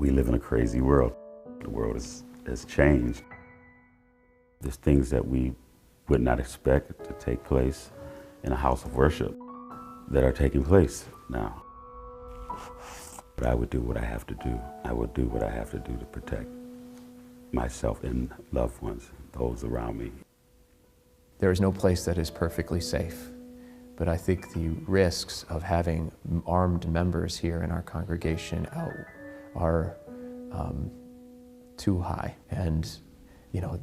We live in a crazy world. The world has changed. There's things that we would not expect to take place in a house of worship that are taking place now. But I would do what I have to do. I would do what I have to do to protect myself and loved ones, those around me. There is no place that is perfectly safe, but I think the risks of having armed members here in our congregation are too high. And, you know,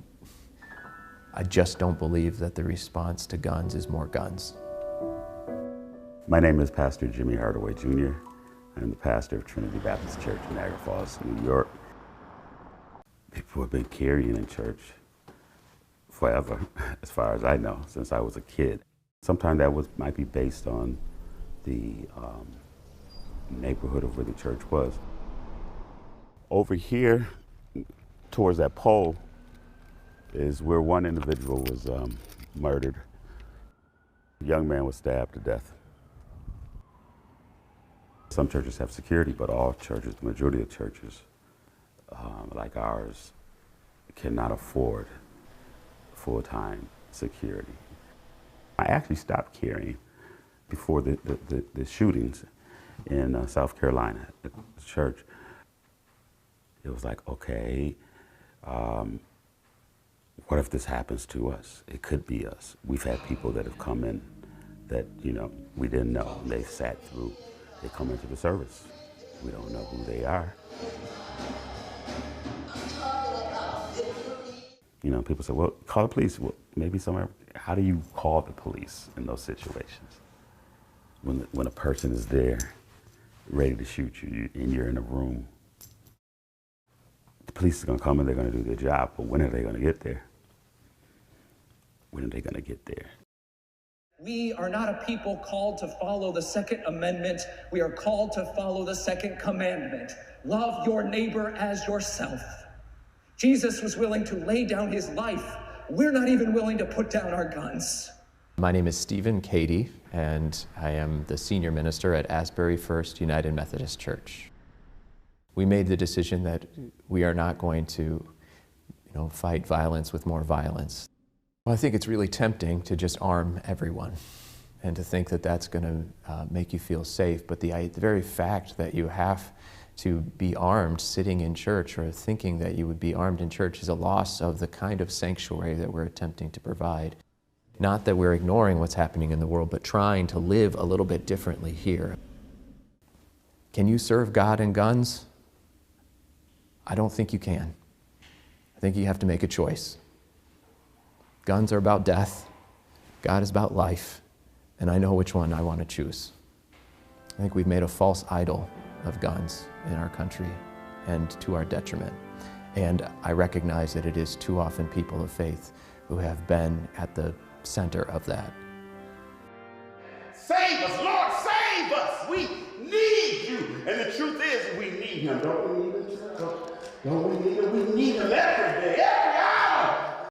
I just don't believe that the response to guns is more guns. My name is Pastor Jimmy Hardaway Jr. I'm the pastor of Trinity Baptist Church in Niagara Falls, New York. People have been carrying in church forever, as far as I know, since I was a kid. Sometimes that might be based on the neighborhood of where the church was. Over here, towards that pole, is where one individual was murdered. A young man was stabbed to death. Some churches have security, but all churches, the majority of churches, like ours, cannot afford full-time security. I actually stopped carrying before the shootings in South Carolina at the church. It was like, okay, what if this happens to us? It could be us. We've had people that have come in that, you know, we didn't know. They sat through. They come into the service. We don't know who they are. You know, people say, well, call the police. Well, maybe somewhere. How do you call the police in those situations? When a person is there, ready to shoot you, and you're in a room, the police are going to come and they're going to do their job, but when are they going to get there? When are they going to get there? We are not a people called to follow the Second Amendment. We are called to follow the Second Commandment. Love your neighbor as yourself. Jesus was willing to lay down his life. We're not even willing to put down our guns. My name is Stephen Cady, and I am the senior minister at Asbury First United Methodist Church. We made the decision that we are not going to, fight violence with more violence. Well, I think it's really tempting to just arm everyone and to think that that's going to make you feel safe. But the very fact that you have to be armed sitting in church or thinking that you would be armed in church is a loss of the kind of sanctuary that we're attempting to provide. Not that we're ignoring what's happening in the world, but trying to live a little bit differently here. Can you serve God in guns? I don't think you can. I think you have to make a choice. Guns are about death. God is about life. And I know which one I want to choose. I think we've made a false idol of guns in our country and to our detriment. And I recognize that it is too often people of faith who have been at the center of that. Save us, Lord, save us. We need you. And the truth is, we need him. Don't we need him? Don't we need him? We need him every day, every hour.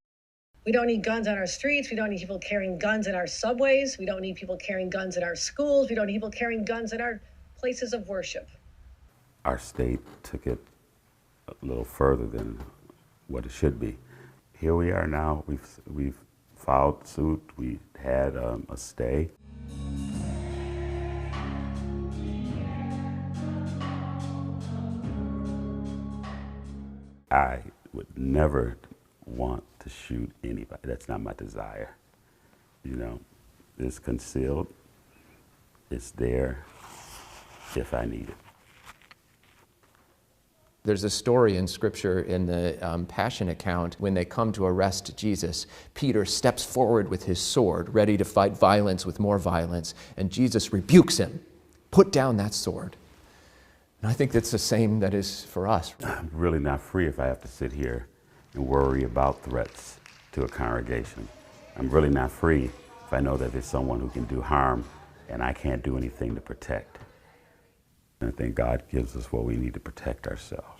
We don't need guns on our streets. We don't need people carrying guns in our subways. We don't need people carrying guns in our schools. We don't need people carrying guns in our places of worship. Our state took it a little further than what it should be. Here we are now. We've filed suit. We had a stay. I would never want to shoot anybody. That's not my desire. It's concealed. It's there if I need it. There's a story in Scripture in the Passion account when they come to arrest Jesus. Peter steps forward with his sword, ready to fight violence with more violence, and Jesus rebukes him. Put down that sword. And I think that's the same that is for us. I'm really not free if I have to sit here and worry about threats to a congregation. I'm really not free if I know that there's someone who can do harm and I can't do anything to protect. And I think God gives us what we need to protect ourselves.